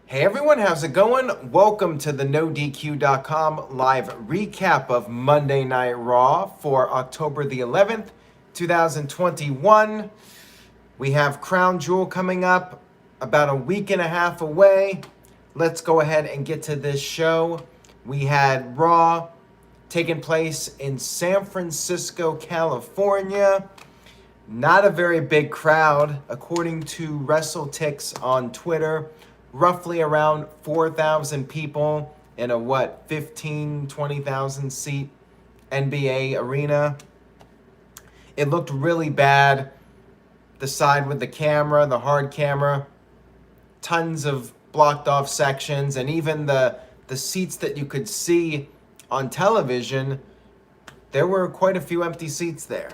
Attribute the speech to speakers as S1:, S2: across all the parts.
S1: Hey everyone, how's it going? Welcome to the NoDQ.com live recap of Monday Night Raw for October the 11th, 2021. We have Crown Jewel coming up about a week and a half away. Let's go ahead and get to this show. We had Raw taking place in San Francisco, California. Not a very big crowd, according to WrestleTix on Twitter. Roughly around 4,000 people in a 15, 20,000 seat NBA arena. It looked really bad. The side with the camera, the hard camera, tons of blocked off sections, and even the seats that you could see on television, there were quite a few empty seats there.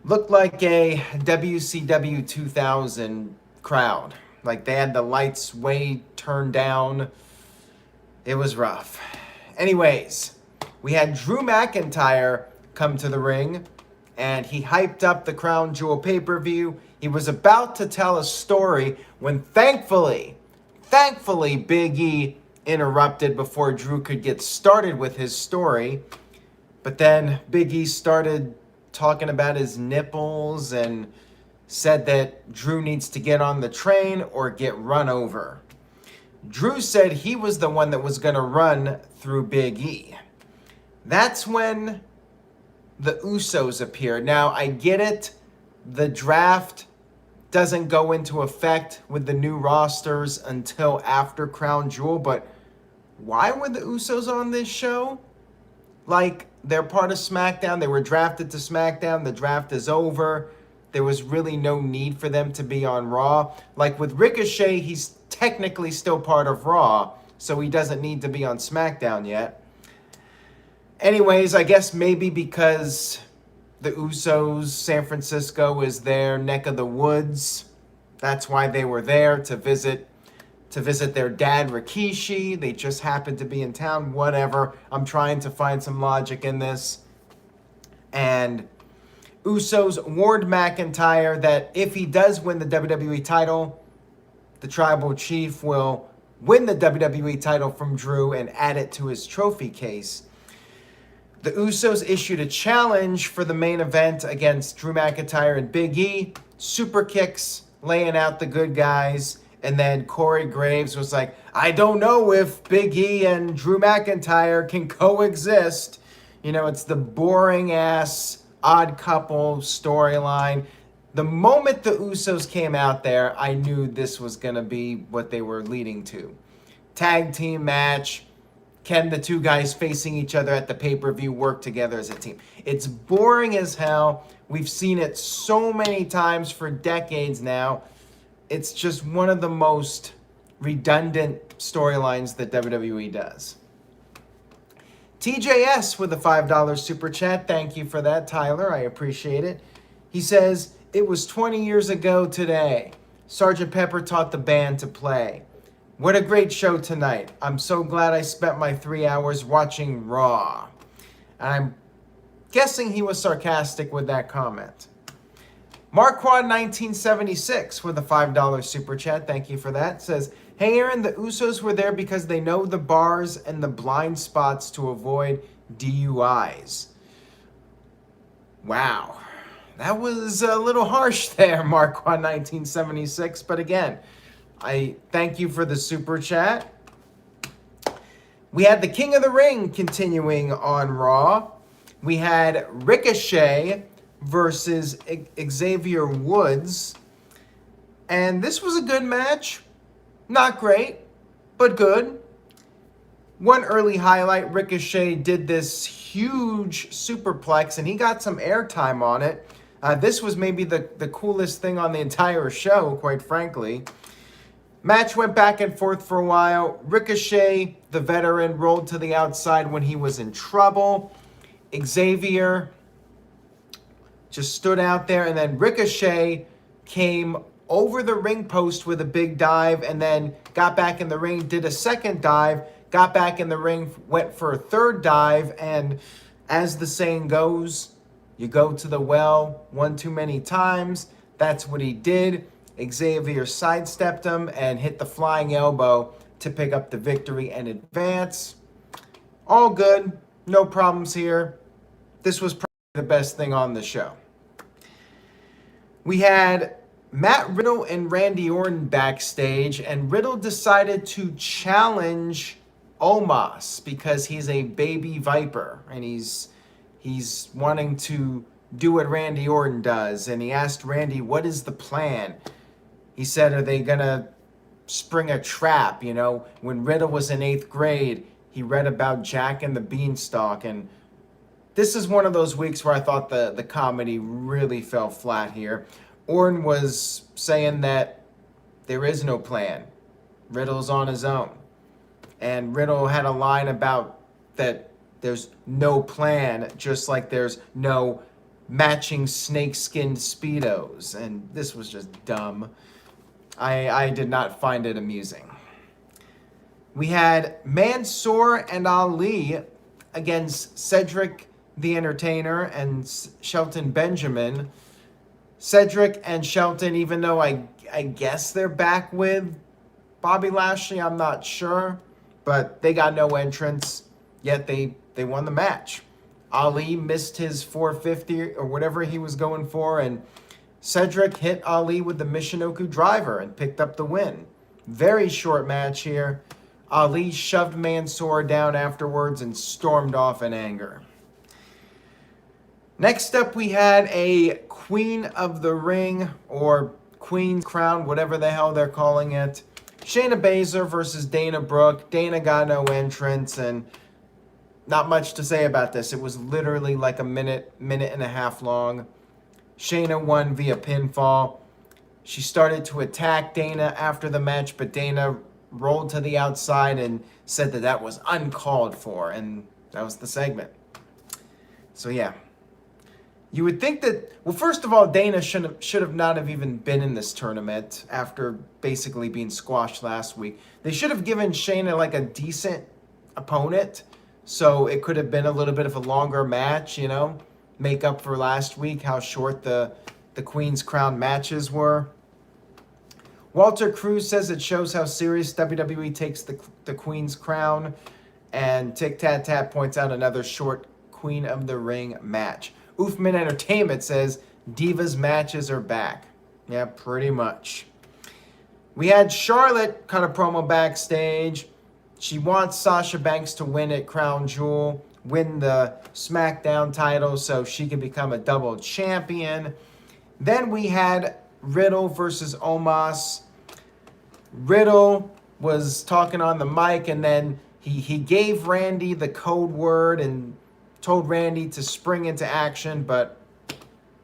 S1: Looked like a WCW 2000 crowd. Like they had the lights way turned down. It was rough. Anyways, we had Drew McIntyre come to the ring and he hyped up the Crown Jewel pay-per-view. He was about to tell a story when thankfully Big E interrupted before Drew could get started with his story. But then Big E started talking about his nipples and said that Drew needs to get on the train or get run over. Drew said he was the one that was going to run through Big E. That's when the Usos appeared. Now, I get it. The draft doesn't go into effect with the new rosters until after Crown Jewel, but why were the Usos on this show? Like, they're part of SmackDown. They were drafted to SmackDown. The draft is over. There was really no need for them to be on Raw. Like with Ricochet, he's technically still part of Raw, so he doesn't need to be on SmackDown yet. Anyways, I guess maybe because the Usos, San Francisco is their neck of the woods. That's why they were there to visit their dad Rikishi. They just happened to be in town, whatever. I'm trying to find some logic in this. And Usos warned McIntyre that if he does win the WWE title, the Tribal Chief will win the WWE title from Drew and add it to his trophy case. The Usos issued a challenge for the main event against Drew McIntyre and Big E. Super kicks, laying out the good guys. And then Corey Graves was like, I don't know if Big E and Drew McIntyre can coexist. You know, it's the boring ass odd couple storyline. The moment the Usos came out there, I knew this was going to be what they were leading to. Tag team match. Can the two guys facing each other at the pay-per-view work together as a team? It's boring as hell. We've seen it so many times for decades now. It's just one of the most redundant storylines that WWE does. TJS with a $5 super chat. Thank you for that, Tyler. I appreciate it. He says, it was 20 years ago today. Sgt. Pepper taught the band to play. What a great show tonight. I'm so glad I spent my 3 hours watching Raw. And I'm guessing he was sarcastic with that comment. Marquand 1976 with a $5 super chat. Thank you for that. Says, hey Aaron, the Usos were there because they know the bars and the blind spots to avoid DUIs. Wow. That was a little harsh there, Marquand 1976. But again, I thank you for the super chat. We had the King of the Ring continuing on Raw. We had Ricochet versus Xavier Woods. And this was a good match. Not great, but good. One early highlight, Ricochet did this huge superplex, and he got some airtime on it. This was maybe the coolest thing on the entire show, quite frankly. Match went back and forth for a while. Ricochet, the veteran, rolled to the outside when he was in trouble. Xavier just stood out there, and then Ricochet came over the ring post with a big dive and then got back in the ring, did a second dive, got back in the ring, went for a third dive, and as the saying goes, you go to the well one too many times. That's what he did. Xavier sidestepped him and hit the flying elbow to pick up the victory and advance. All good, no problems here. This was probably the best thing on the show. We had Matt Riddle and Randy Orton backstage, and Riddle decided to challenge Omos because he's a baby viper and he's wanting to do what Randy Orton does. And he asked Randy, what is the plan? He said, are they gonna spring a trap? You know, when Riddle was in 8th grade, he read about Jack and the Beanstalk, and this is one of those weeks where I thought the comedy really fell flat here. Orton was saying that there is no plan. Riddle's on his own. And Riddle had a line about that there's no plan, just like there's no matching snake-skinned Speedos. And this was just dumb. I did not find it amusing. We had Mansoor and Ali against Cedric the Entertainer and Shelton Benjamin. Cedric and Shelton, even though I guess they're back with Bobby Lashley, I'm not sure, but they got no entrance, yet they won the match. Ali missed his 450 or whatever he was going for, and Cedric hit Ali with the Michinoku driver and picked up the win. Very short match here. Ali shoved Mansoor down afterwards and stormed off in anger. Next up, we had a Queen of the Ring, or Queen's Crown, whatever the hell they're calling it. Shayna Baszler versus Dana Brooke. Dana got no entrance, and not much to say about this. It was literally like a minute and a half long. Shayna won via pinfall. She started to attack Dana after the match, but Dana rolled to the outside and said that was uncalled for, and that was the segment. So yeah. You would think that, well, first of all, Dana should have not have even been in this tournament after basically being squashed last week. They should have given Shayna like a decent opponent, so it could have been a little bit of a longer match, you know, make up for last week, how short the Queen's Crown matches were. Walter Cruz says it shows how serious WWE takes the Queen's Crown, and Tic Tat Tat points out another short Queen of the Ring match. Oofman Entertainment says Divas matches are back. Yeah, pretty much. We had Charlotte cut a promo backstage. She wants Sasha Banks to win at Crown Jewel, win the SmackDown title so she can become a double champion. Then we had Riddle versus Omos. Riddle was talking on the mic, and then he gave Randy the code word and told Randy to spring into action, but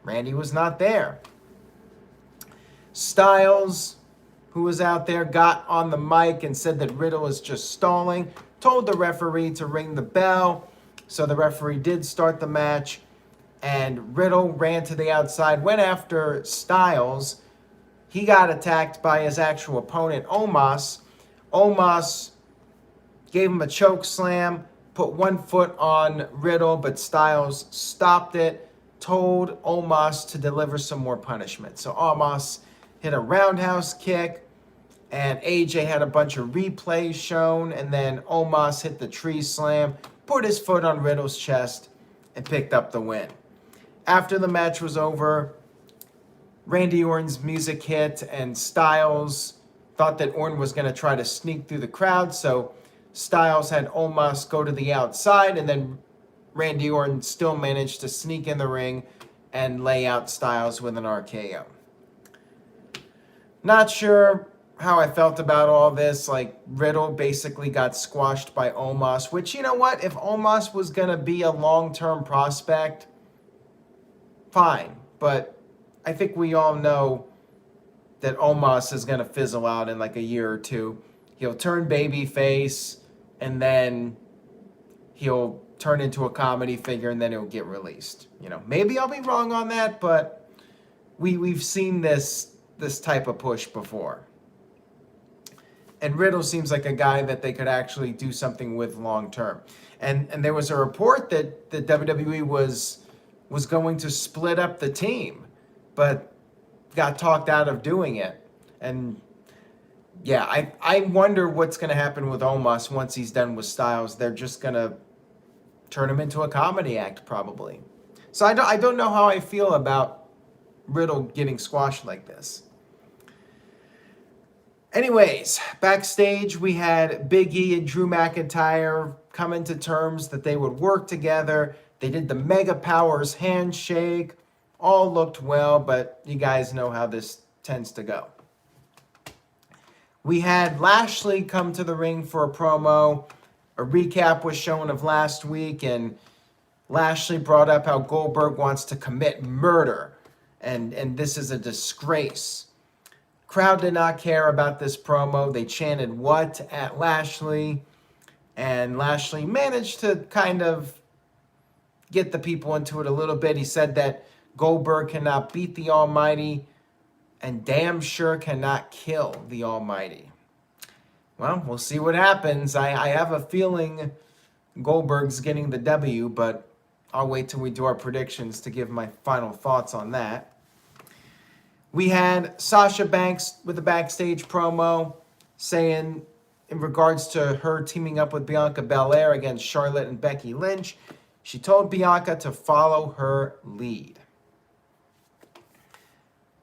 S1: Randy was not there. Styles, who was out there, got on the mic and said that Riddle was just stalling, told the referee to ring the bell, so the referee did start the match, and Riddle ran to the outside, went after Styles. He got attacked by his actual opponent, Omos. Omos gave him a choke slam, put one foot on Riddle, but Styles stopped it, told Omos to deliver some more punishment. So Omos hit a roundhouse kick, and AJ had a bunch of replays shown, and then Omos hit the tree slam, put his foot on Riddle's chest, and picked up the win. After the match was over, Randy Orton's music hit, and Styles thought that Orton was going to try to sneak through the crowd, so Styles had Omos go to the outside, and then Randy Orton still managed to sneak in the ring and lay out Styles with an RKO. Not sure how I felt about all this. Like, Riddle basically got squashed by Omos, which, you know what? If Omos was going to be a long-term prospect, fine. But I think we all know that Omos is going to fizzle out in like a year or two. He'll turn babyface, and then he'll turn into a comedy figure, and then he'll get released. You know, maybe I'll be wrong on that, but we've seen this type of push before. And Riddle seems like a guy that they could actually do something with long term. And there was a report that the WWE was going to split up the team, but got talked out of doing it. And yeah, I wonder what's going to happen with Omos once he's done with Styles. They're just going to turn him into a comedy act, probably. So I don't know how I feel about Riddle getting squashed like this. Anyways, backstage we had Big E and Drew McIntyre coming to terms that they would work together. They did the Mega Powers handshake. All looked well, but you guys know how this tends to go. We had Lashley come to the ring for a promo. A recap was shown of last week, and Lashley brought up how Goldberg wants to commit murder, and this is a disgrace. Crowd did not care about this promo. They chanted "what" at Lashley, and Lashley managed to kind of get the people into it a little bit. He said that Goldberg cannot beat the Almighty and damn sure cannot kill the Almighty. Well, we'll see what happens. I have a feeling Goldberg's getting the W, but I'll wait till we do our predictions to give my final thoughts on that. We had Sasha Banks with a backstage promo saying, in regards to her teaming up with Bianca Belair against Charlotte and Becky Lynch, she told Bianca to follow her lead.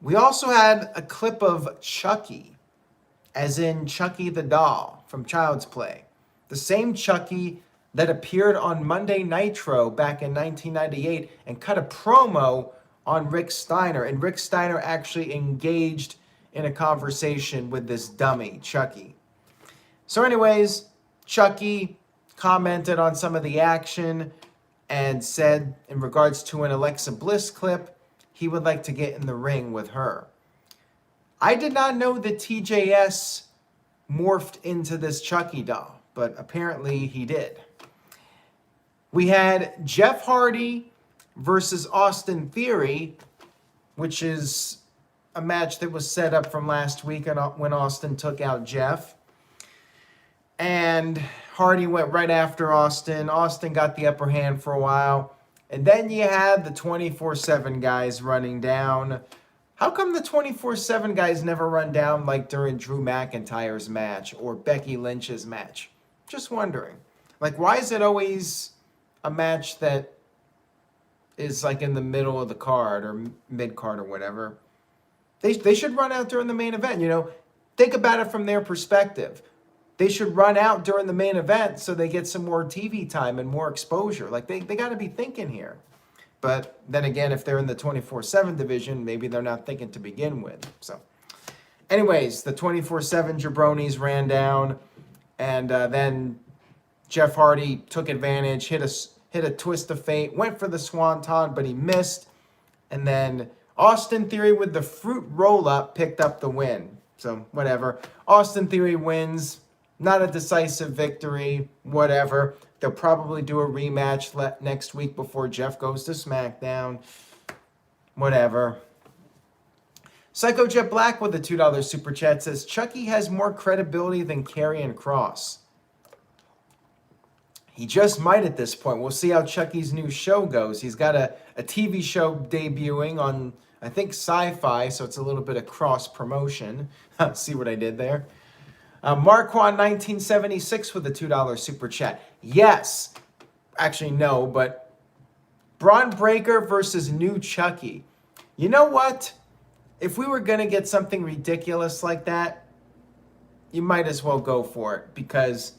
S1: We also had a clip of Chucky, as in Chucky the doll from Child's Play. The same Chucky that appeared on Monday Nitro back in 1998 and cut a promo on Rick Steiner. And Rick Steiner actually engaged in a conversation with this dummy, Chucky. So anyways, Chucky commented on some of the action and said, in regards to an Alexa Bliss clip, he would like to get in the ring with her. I did not know that TJS morphed into this Chucky doll, but apparently he did. We had Jeff Hardy versus Austin Theory, which is a match that was set up from last week when Austin took out Jeff. And Hardy went right after Austin. Austin got the upper hand for a while. And then you had the 24/7 guys running down. How come the 24/7 guys never run down like during Drew McIntyre's match or Becky Lynch's match? Just wondering. Like, why is it always a match that is like in the middle of the card or mid-card or whatever? They should run out during the main event, you know. Think about it from their perspective. They should run out during the main event so they get some more TV time and more exposure. Like, they got to be thinking here. But then again, if they're in the 24/7 division, maybe they're not thinking to begin with. So anyways, the 24/7 jabronis ran down, and then Jeff Hardy took advantage, hit a twist of fate, went for the swanton, but he missed. And then Austin Theory with the fruit roll-up picked up the win. So whatever. Austin Theory wins. Not a decisive victory, whatever. They'll probably do a rematch next week before Jeff goes to SmackDown. Whatever. Psycho Jet Black with a $2 super chat says, Chucky has more credibility than Karrion Kross. He just might at this point. We'll see how Chucky's new show goes. He's got a TV show debuting on, I think, Sci-Fi, so it's a little bit of cross-promotion. See what I did there? Marquand 1976 with a $2 super chat. Yes. Actually, no, but Braun Breaker versus new Chucky. You know what? If we were going to get something ridiculous like that, you might as well go for it, because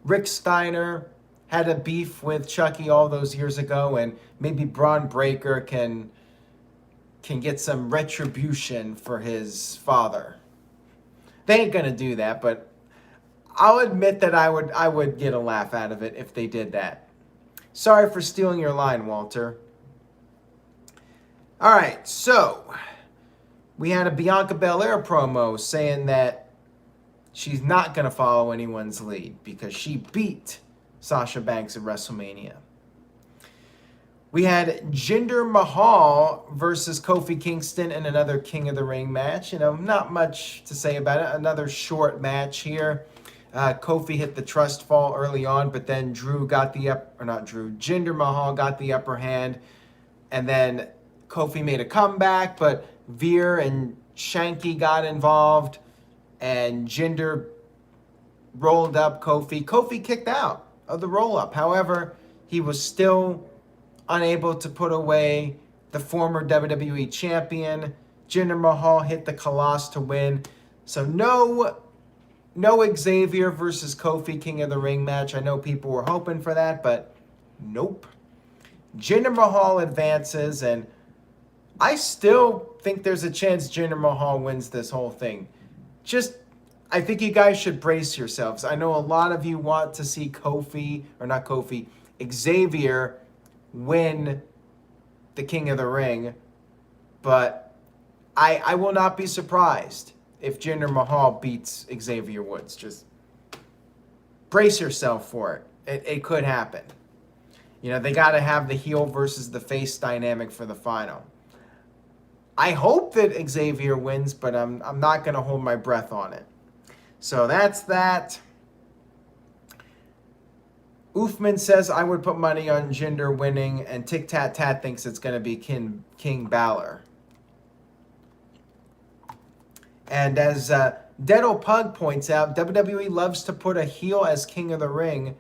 S1: Rick Steiner had a beef with Chucky all those years ago, and maybe Braun Breaker can get some retribution for his father. They ain't gonna do that, but I'll admit that I would get a laugh out of it if they did that. Sorry for stealing your line, Walter. All right, so we had a Bianca Belair promo saying that she's not gonna follow anyone's lead because she beat Sasha Banks at WrestleMania. We had Jinder Mahal versus Kofi Kingston in another King of the Ring match. You know, not much to say about it. Another short match here. Kofi hit the trust fall early on, but then Jinder Mahal got the upper hand, and then Kofi made a comeback, but Veer and Shanky got involved, and Jinder rolled up Kofi. Kofi kicked out of the roll-up. However, he was still unable to put away the former WWE champion. Jinder Mahal hit the Colossus to win. So no Xavier versus Kofi King of the Ring match. I know people were hoping for that, but nope. Jinder Mahal advances, and I still think there's a chance Jinder Mahal wins this whole thing. I think you guys should brace yourselves. I know a lot of you want to see Xavier win the King of the Ring, but I will not be surprised if Jinder Mahal beats Xavier Woods. Just brace yourself for it. It could happen. You know, they got to have the heel versus the face dynamic for the final. I hope that Xavier wins, but I'm not going to hold my breath on it. So that's that. Oofman says I would put money on Jinder winning, and Tic Tat Tat thinks it's going to be King Balor. And as Deado Pug points out, WWE loves to put a heel as King of the Ring.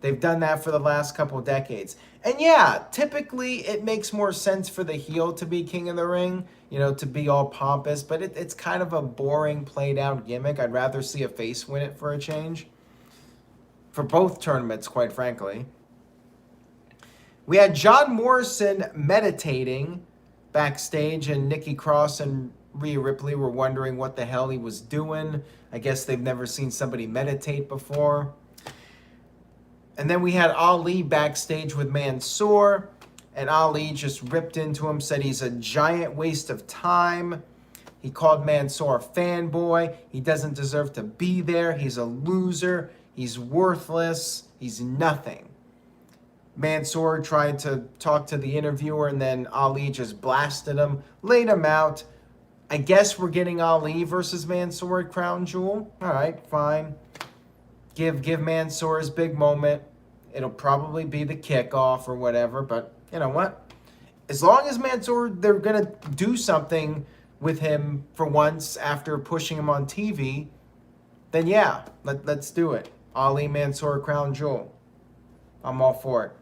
S1: They've done that for the last couple of decades. And yeah, typically it makes more sense for the heel to be King of the Ring, you know, to be all pompous, but it's kind of a boring, played out gimmick. I'd rather see a face win it for a change. For both tournaments, quite frankly. We had John Morrison meditating backstage, and Nikki Cross and Rhea Ripley were wondering what the hell he was doing. I guess they've never seen somebody meditate before. And then we had Ali backstage with Mansoor, and Ali just ripped into him, said he's a giant waste of time. He called Mansoor a fanboy. He doesn't deserve to be there. He's a loser. He's worthless. He's nothing. Mansoor tried to talk to the interviewer, and then Ali just blasted him, laid him out. I guess we're getting Ali versus Mansoor at Crown Jewel. All right, fine. Give Mansoor his big moment. It'll probably be the kickoff or whatever, but you know what? As long as Mansoor, they're going to do something with him for once after pushing him on TV, then yeah, let's do it. Ali Mansoor Crown Jewel. I'm all for it.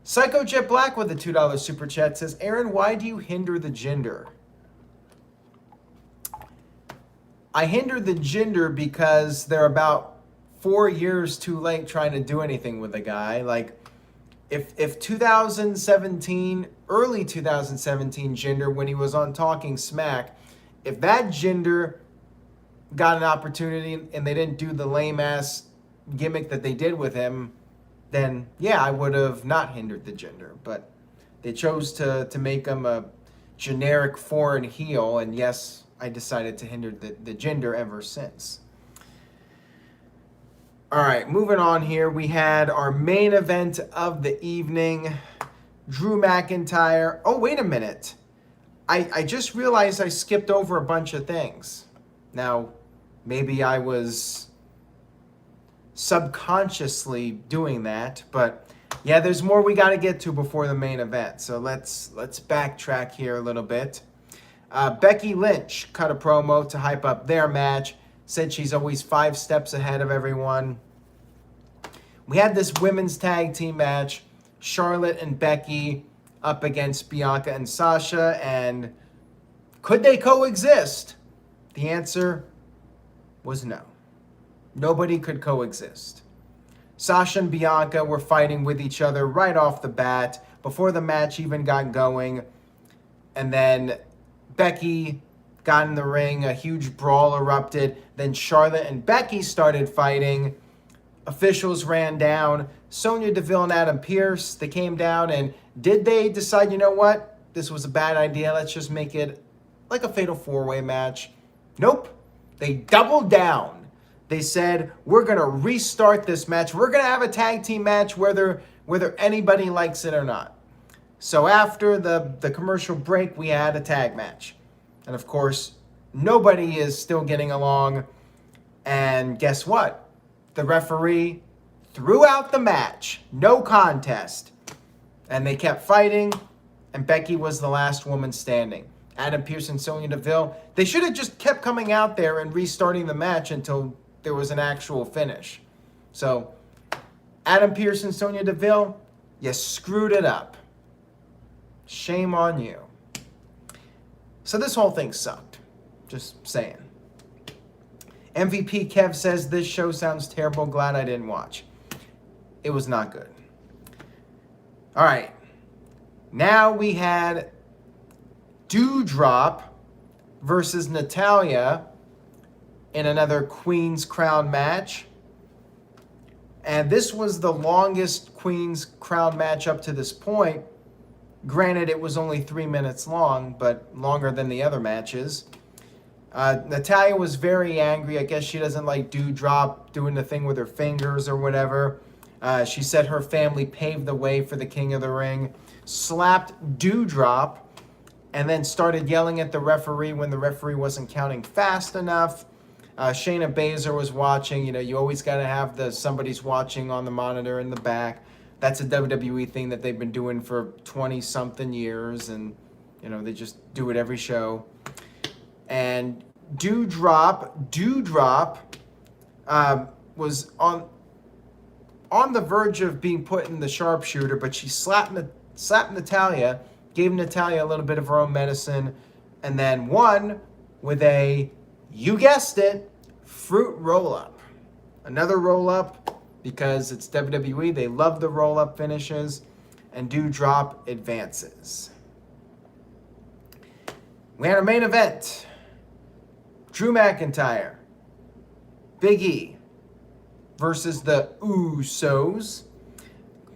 S1: Psycho Jet Black with a $2 super chat says, Aaron, why do you hinder the Jinder? I hinder the Jinder because they're about 4 years too late trying to do anything with the guy. Like, if 2017, early 2017 Jinder, when he was on Talking Smack, if that Jinder got an opportunity and they didn't do the lame-ass gimmick that they did with him, then, yeah, I would have not hindered the Jinder. But they chose to make him a generic foreign heel, and yes, I decided to hinder the Jinder ever since. All right, moving on here. We had our main event of the evening. Drew McIntyre. Oh, wait a minute. I just realized I skipped over a bunch of things. Now, maybe I was subconsciously doing that, but yeah, there's more we got to get to before the main event. So let's backtrack here a little bit. Becky Lynch cut a promo to hype up their match. Said she's always 5 steps ahead of everyone. We had this women's tag team match. Charlotte and Becky up against Bianca and Sasha. And could they coexist? The answer was no. Nobody could coexist. Sasha and Bianca were fighting with each other right off the bat before the match even got going. And then Becky got in the ring, a huge brawl erupted. Then Charlotte and Becky started fighting. Officials ran down. Sonya Deville and Adam Pearce, they came down, and did they decide, you know what? This was a bad idea. Let's just make it like a fatal 4-way match. Nope. They doubled down. They said, we're going to restart this match. We're going to have a tag team match whether anybody likes it or not. So after the commercial break, we had a tag match. And of course, nobody is still getting along. And guess what? The referee threw out the match. No contest. And they kept fighting. And Becky was the last woman standing. Adam Pearce and Sonya Deville. They should have just kept coming out there and restarting the match until there was an actual finish. So, Adam Pearce and Sonya Deville, you screwed it up. Shame on you. So this whole thing sucked. Just saying. MVP Kev says, this show sounds terrible. Glad I didn't watch. It was not good. All right. Now we had Doudrop versus Natalya in another Queen's Crown match. And this was the longest Queen's Crown match up to this point. Granted, it was only 3 minutes long, but longer than the other matches. Natalya was very angry. I guess she doesn't like Doudrop doing the thing with her fingers or whatever. She said her family paved the way for the King of the Ring. Slapped Doudrop and then started yelling at the referee when the referee wasn't counting fast enough. Shayna Baszler was watching. You know, you always got to have somebody's watching on the monitor in the back. That's a WWE thing that they've been doing for 20-something years, and, you know, they just do it every show. And Doudrop was on the verge of being put in the sharpshooter, but she slapped Natalya, gave Natalya a little bit of her own medicine, and then won with a, you guessed it, fruit roll-up. Another roll-up, because it's WWE. They love the roll-up finishes, and Doudrop advances. We had a main event. Drew McIntyre, Big E versus the Usos.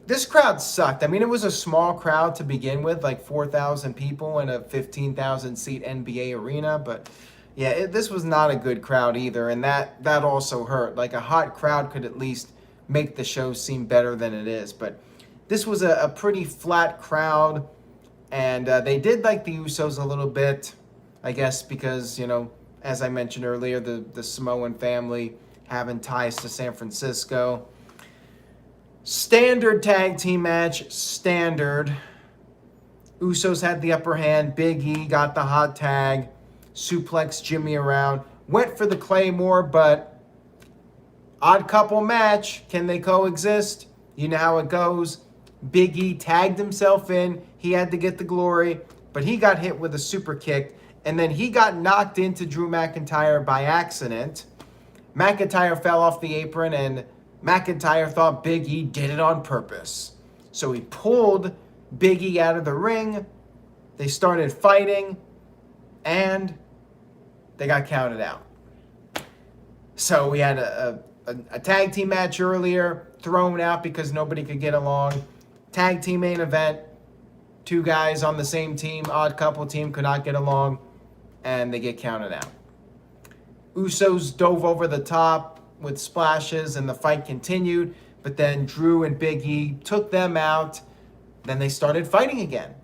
S1: This crowd sucked. I mean, it was a small crowd to begin with, like 4,000 people in a 15,000 seat NBA arena. But yeah, this was not a good crowd either. And that also hurt. Like, a hot crowd could at least make the show seem better than it is. But this was a pretty flat crowd. And they did like the Usos a little bit, I guess, because, you know, as I mentioned earlier, the Samoan family having ties to San Francisco. Standard tag team match, standard. Usos had the upper hand. Big E got the hot tag. Suplexed Jimmy around. Went for the Claymore, but odd couple match. Can they coexist? You know how it goes. Big E tagged himself in. He had to get the glory, but he got hit with a super kick. And then he got knocked into Drew McIntyre by accident. McIntyre fell off the apron, and McIntyre thought Big E did it on purpose. So he pulled Big E out of the ring. They started fighting, and they got counted out. So we had a tag team match earlier, thrown out because nobody could get along. Tag team main event, 2 guys on the same team, odd couple team, could not get along, and they get counted out. Usos dove over the top with splashes, and the fight continued, but then Drew and Big E took them out. Then they started fighting again.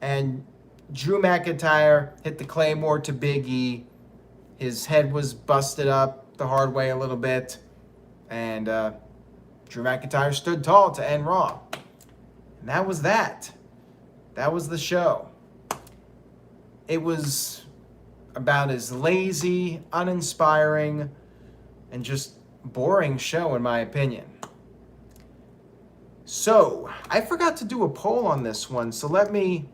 S1: And Drew McIntyre hit the Claymore to Big E. His head was busted up the hard way a little bit. And Drew McIntyre stood tall to end Raw. And that was that. That was the show. It was about as lazy, uninspiring, and just boring show, in my opinion. So, I forgot to do a poll on this one, so let me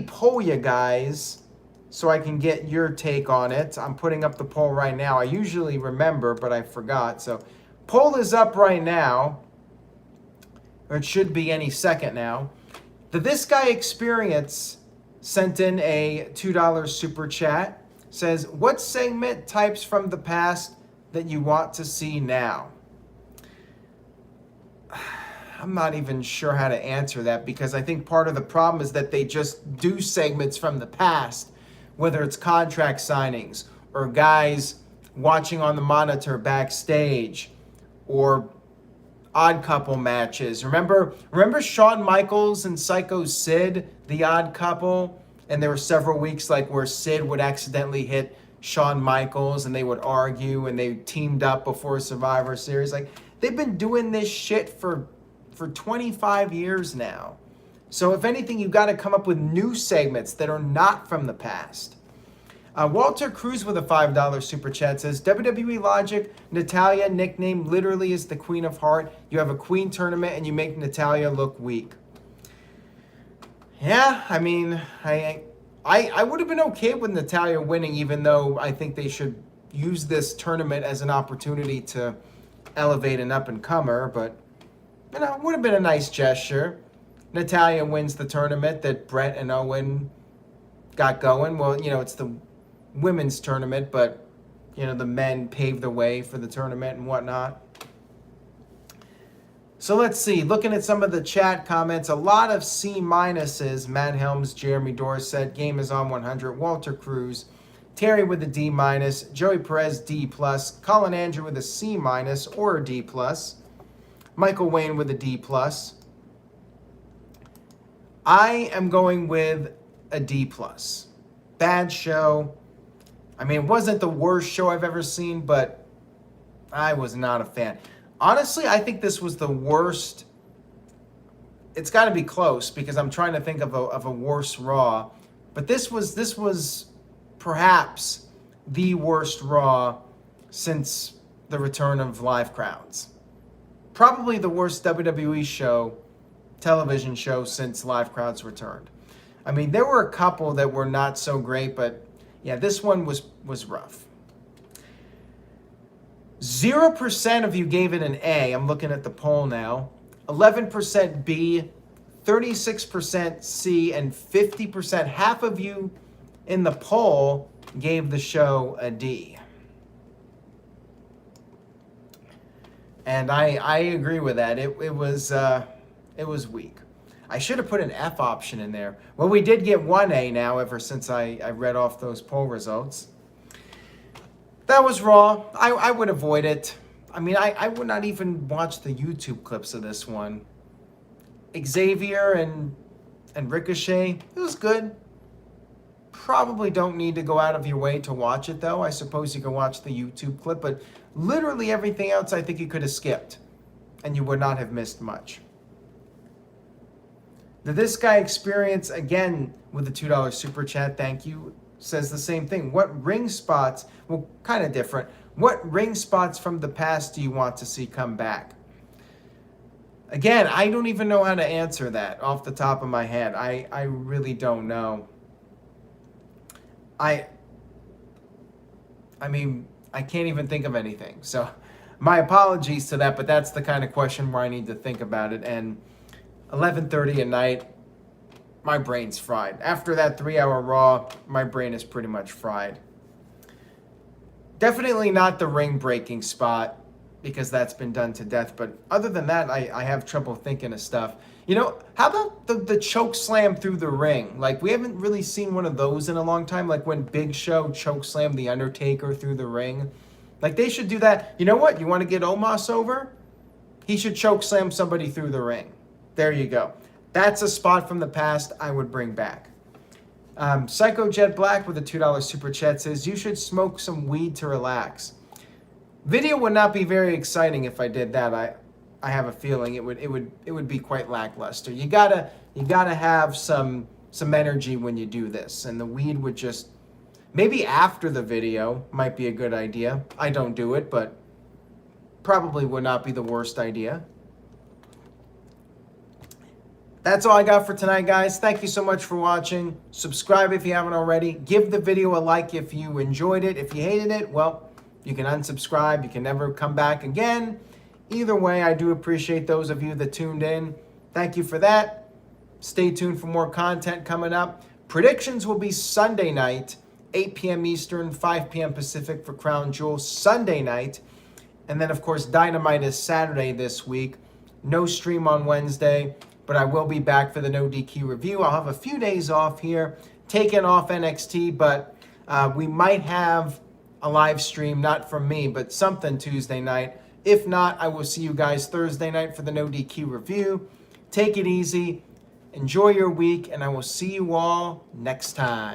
S1: poll you guys so I can get your take on it. I'm putting up the poll right now. I usually remember, but I forgot. So, poll is up right now, or it should be any second now. The This Guy Experience sent in a $2 super chat. Says, what segment types from the past that you want to see now? I'm not even sure how to answer that, because I think part of the problem is that they just do segments from the past, whether it's contract signings or guys watching on the monitor backstage or odd couple matches. Remember Shawn Michaels and Psycho Sid, the odd couple? And there were several weeks like where Sid would accidentally hit Shawn Michaels and they would argue and they teamed up before Survivor Series. Like, they've been doing this shit for 25 years now. So if anything, you got to come up with new segments that are not from the past. Walter Cruz with a $5 super chat says, WWE Logic, Natalya nickname literally is the Queen of Heart. You have a Queen tournament and you make Natalya look weak. Yeah, I mean, I would have been okay with Natalya winning, even though I think they should use this tournament as an opportunity to elevate an up-and-comer, but, you know, it would have been a nice gesture. Natalya wins the tournament that Brett and Owen got going. Well, you know, it's the women's tournament, but, you know, the men paved the way for the tournament and whatnot. So let's see, looking at some of the chat comments, a lot of C-minuses. Matt Helms, Jeremy Dorset, Game is on 100, Walter Cruz, Terry with a D-, Joey Perez D+, Colin Andrew with a C- or a D+, Michael Wayne with a D+. I am going with a D+. Bad show. I mean, it wasn't the worst show I've ever seen, but I was not a fan. Honestly, I think this was the worst. It's got to be close because I'm trying to think of a worse Raw. But this was perhaps the worst Raw since the return of live crowds. Probably the worst WWE show, television show since live crowds returned. I mean, there were a couple that were not so great, but yeah, this one was rough. 0% of you gave it an A. I'm looking at the poll now. 11% B, 36% C, and 50%. Half of you in the poll gave the show a D. And I agree with that. It was weak. I should have put an F option in there. Well, we did get one A now ever since I read off those poll results. That was Raw. I would avoid it. I mean, I would not even watch the YouTube clips of this one. Xavier and Ricochet, it was good. Probably don't need to go out of your way to watch it, though. I suppose you can watch the YouTube clip, but literally everything else I think you could have skipped, and you would not have missed much. Did this guy experience, again, with the $2 super chat, thank you, says the same thing. What ring spots, well, kind of different. What ring spots from the past do you want to see come back? Again, I don't even know how to answer that off the top of my head. I really don't know. I mean, I can't even think of anything. So my apologies to that, but that's the kind of question where I need to think about it. And 11:30 at night, my brain's fried. After that 3-hour Raw, my brain is pretty much fried. Definitely not the ring breaking spot because that's been done to death. But other than that, I have trouble thinking of stuff. You know, how about the choke slam through the ring? Like, we haven't really seen one of those in a long time. Like when Big Show choke slammed The Undertaker through the ring. Like, they should do that. You know what? You want to get Omos over? He should choke slam somebody through the ring. There you go. That's a spot from the past I would bring back. Psycho Jet Black with a $2 super chat says, you should smoke some weed to relax. Video would not be very exciting if I did that. I have a feeling it would be quite lackluster. You gotta have some energy when you do this, and the weed would just, maybe after the video might be a good idea. I don't do it, but probably would not be the worst idea. That's all I got for tonight, guys. Thank you so much for watching. Subscribe if you haven't already. Give the video a like if you enjoyed it. If you hated it, well, you can unsubscribe. You can never come back again. Either way, I do appreciate those of you that tuned in. Thank you for that. Stay tuned for more content coming up. Predictions will be Sunday night, 8 p.m. Eastern, 5 p.m. Pacific for Crown Jewel Sunday night. And then, of course, Dynamite is Saturday this week. No stream on Wednesday. But I will be back for the No DQ review. I'll have a few days off here, taking off NXT, but we might have a live stream, not from me, but something Tuesday night. If not, I will see you guys Thursday night for the No DQ review. Take it easy, enjoy your week, and I will see you all next time.